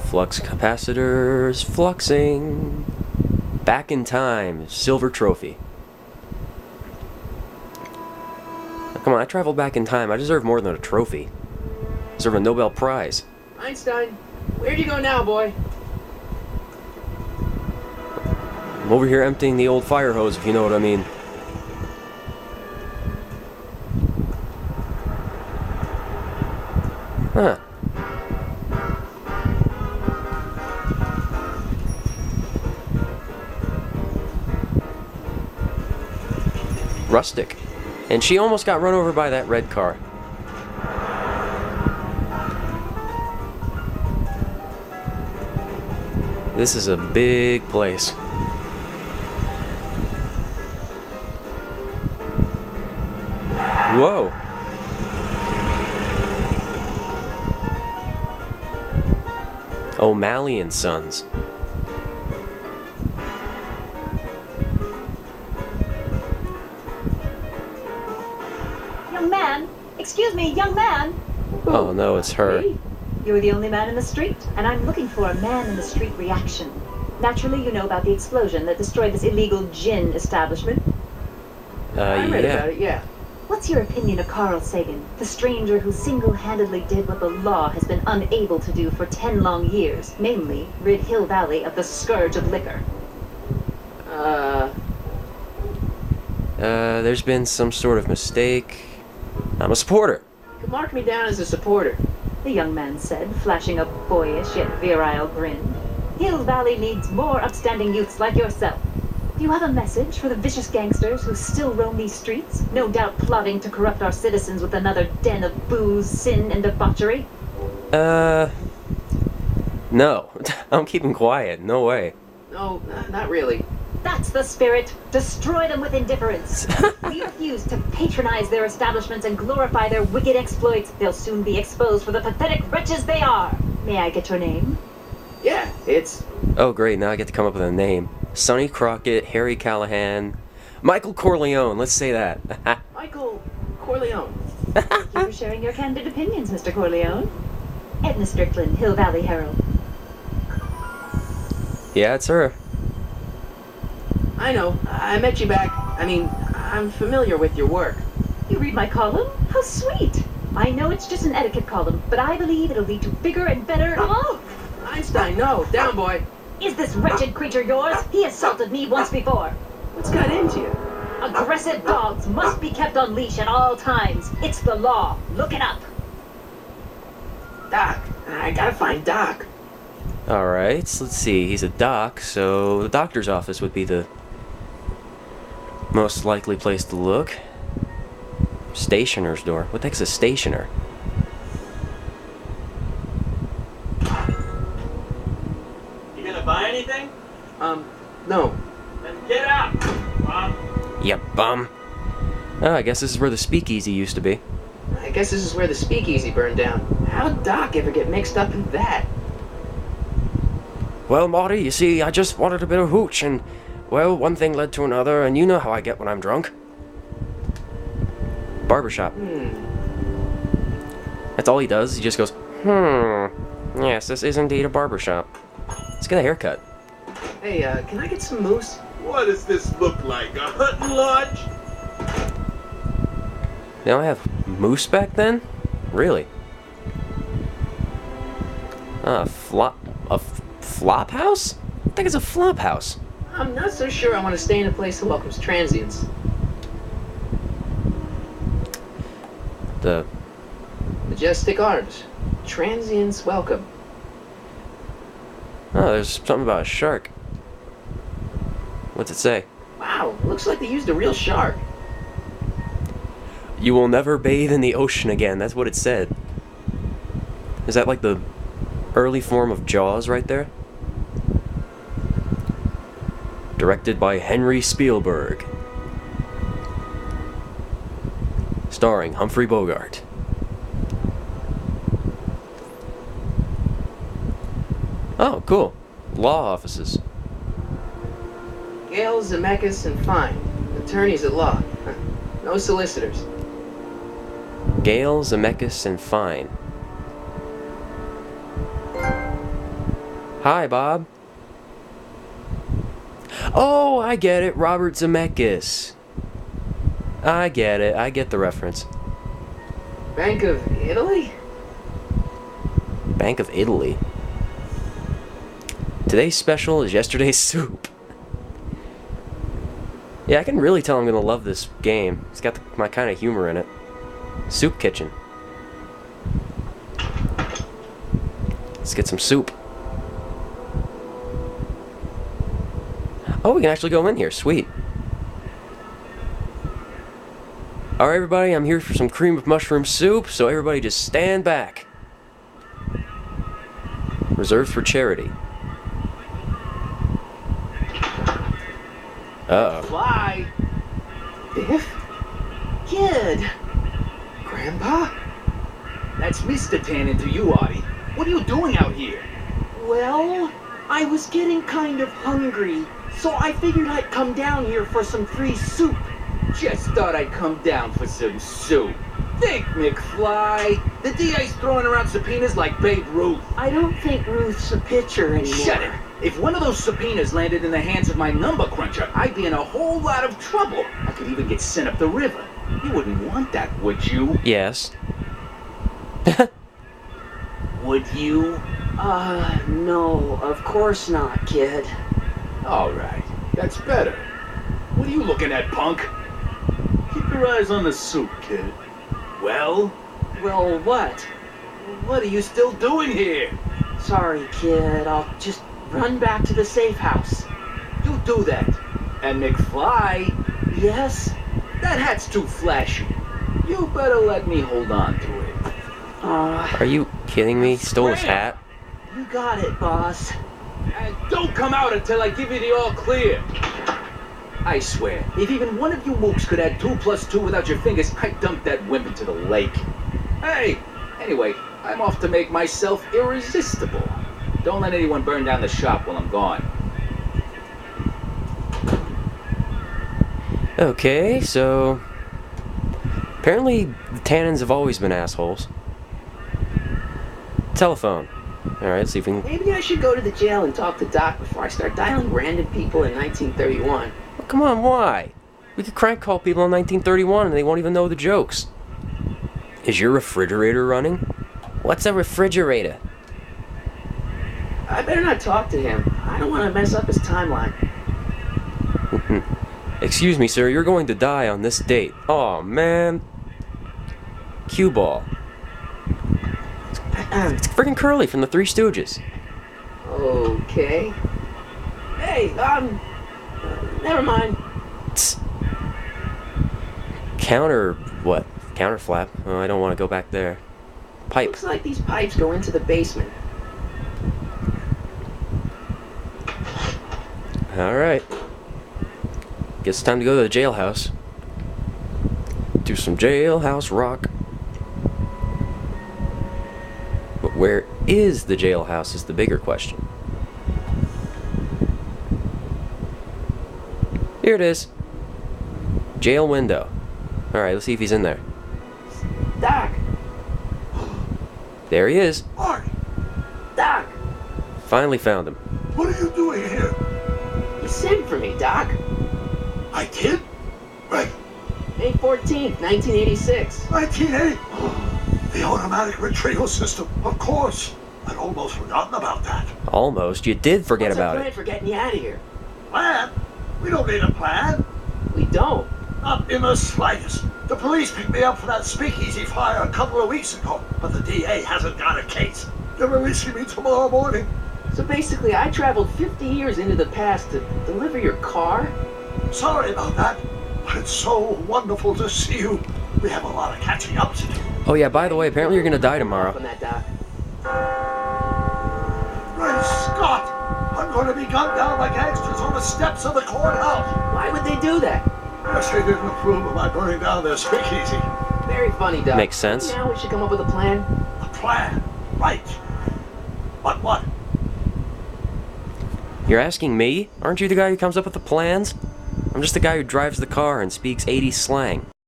Flux capacitors fluxing. Back in time, silver trophy. Come on, I traveled back in time. I deserve more than a trophy. I deserve a Nobel Prize. Einstein, where'd you go now, boy? I'm over here emptying the old fire hose, if you know what I mean. Huh. Rustic. And she almost got run over by that red car. This is a big place. Whoa. O'Malley and Sons. Young man! Excuse me, young man! Oh no, it's her. Hey, you're the only man in the street, and I'm looking for a man-in-the-street reaction. Naturally, you know about the explosion that destroyed this illegal gin establishment. I read Yeah. about it, yeah. What's your opinion of Carl Sagan, the stranger who single-handedly did what the law has been unable to do for 10 long years, namely, rid Hill Valley of the scourge of liquor? There's been some sort of mistake. I'm a supporter. You can mark me down as a supporter. The young man said, flashing a boyish yet virile grin. Hill Valley needs more upstanding youths like yourself. Do you have a message for the vicious gangsters who still roam these streets, no doubt plotting to corrupt our citizens with another den of booze, sin, and debauchery? No. I'm keeping quiet. No way. No, not really. That's the spirit. Destroy them with indifference. We refuse to patronize their establishments and glorify their wicked exploits. They'll soon be exposed for the pathetic wretches they are. May I get your name? Yeah, it's... Oh great, now I get to come up with a name. Sonny Crockett, Harry Callahan, Michael Corleone, let's say that. Michael Corleone. Thank you for sharing your candid opinions, Mr. Corleone. Edna Strickland, Hill Valley Herald. Yeah, it's her. I know. I met you back. I mean, I'm familiar with your work. You read my column? How sweet! I know it's just an etiquette column, but I believe it'll lead to bigger and better... Oh! Einstein, no. Down, boy. Is this wretched creature yours? He assaulted me once before. What's got into you? Aggressive dogs must be kept on leash at all times. It's the law. Look it up. Doc. I gotta find Doc. Alright, so let's see, he's a doc, so the doctor's office would be the most likely place to look. Stationer's door. What the heck's a stationer? You gonna buy anything? No. Then get out, Bob. Yep, bum. Oh, I guess this is where the speakeasy used to be. I guess this is where the speakeasy burned down. How'd Doc ever get mixed up in that? Well, Marty, you see, I just wanted a bit of hooch, and, well, one thing led to another, and you know how I get when I'm drunk. Barbershop. That's all he does. He just goes, yes, this is indeed a barbershop. Let's get a haircut. Hey, can I get some moose? What does this look like? A hunting lodge? They don't have moose back then? Really? A flop house? I think it's a flop house. I'm not so sure I want to stay in a place that welcomes transients. The Majestic Arms. Transients welcome. Oh, there's something about a shark. What's it say? Wow, looks like they used a real shark. You will never bathe in the ocean again. That's what it said. Is that like the early form of Jaws right there? Directed by Henry Spielberg. Starring Humphrey Bogart. Oh, cool. Law offices. Gale, Zemeckis, and Fine. Attorneys at law. No solicitors. Gale, Zemeckis, and Fine. Hi, Bob. Oh, I get it. Robert Zemeckis. I get it. I get the reference. Bank of Italy? Bank of Italy. Today's special is yesterday's soup. Yeah, I can really tell I'm gonna love this game. It's got my kind of humor in it. Soup kitchen. Let's get some soup. Oh, we can actually go in here. Sweet. Alright, everybody, I'm here for some cream of mushroom soup, so everybody just stand back. Reserved for charity. Uh-oh. Fly! Biff? Kid! Grandpa? That's Mr. Tannen to you, Artie. What are you doing out here? Well, I was getting kind of hungry, so I figured I'd come down here for some free soup. Just thought I'd come down for some soup. Think, McFly. The DA's throwing around subpoenas like Babe Ruth. I don't think Ruth's a pitcher anymore. Shut it. If one of those subpoenas landed in the hands of my number cruncher, I'd be in a whole lot of trouble. I could even get sent up the river. You wouldn't want that, would you? Yes. Would you? No, of course not, kid. All right. That's better. What are you looking at, punk? Keep your eyes on the soup, kid. Well, Well, what? what are you still doing here? Sorry, kid, I'll just run back to the safe house. You do that. And McFly, Yes? that hat's too flashy. You better let me hold on to it. Are you kidding me? Stole his hat? You got it, boss. And don't come out until I give you the all clear. I swear, if even one of you mooks could add 2 plus 2 without your fingers, I'd dump that wimp into the lake. Hey, anyway, I'm off to make myself irresistible. Don't let anyone burn down the shop while I'm gone. Okay, so... apparently, the Tannens have always been assholes. Telephone. Alright, let's see if we can... Maybe I should go to the jail and talk to Doc before I start dialing random people in 1931. Oh, come on, why? We could crank call people in 1931 and they won't even know the jokes. Is your refrigerator running? What's a refrigerator? I better not talk to him. I don't want to mess up his timeline. Excuse me, sir, you're going to die on this date. Aw, man. Cue ball. It's freaking Curly from the Three Stooges. Okay. Hey, never mind. Tss. Counter... what? Counter flap? Oh, I don't want to go back there. Pipe. Looks like these pipes go into the basement. Alright. Guess it's time to go to the jailhouse. Do some jailhouse rock. But where is the jailhouse is the bigger question. Here it is. Jail window. Alright, let's see if he's in there. Doc! There he is. Marty, Doc! Finally found him. what are you doing here? You sent for me, Doc. I did? Right, May 14th, 1986. 1980. The automatic retrieval system, of course. I'd almost forgotten about that. Almost. You did forget What's about our plan it. for getting you out of here? Plan? We don't need a plan. We don't. Not in the slightest. The police picked me up for that speakeasy fire a couple of weeks ago, but the DA hasn't got a case. They're releasing me tomorrow morning. So basically, I traveled 50 years into the past to deliver your car? Sorry about that, but it's so wonderful to see you. We have a lot of catching up to do. Oh yeah, by the way, apparently you're gonna die tomorrow. On that, Doc. Great Scott! I'm going to be gunned down by gangsters on the steps of the courthouse. Why would they do that? Guess they didn't approve of my burning down their speakeasy. Very funny, Doc. Makes sense. Now we should come up with a plan. A plan, right? But what? You're asking me? Aren't you the guy who comes up with the plans? I'm just the guy who drives the car and speaks 80s slang.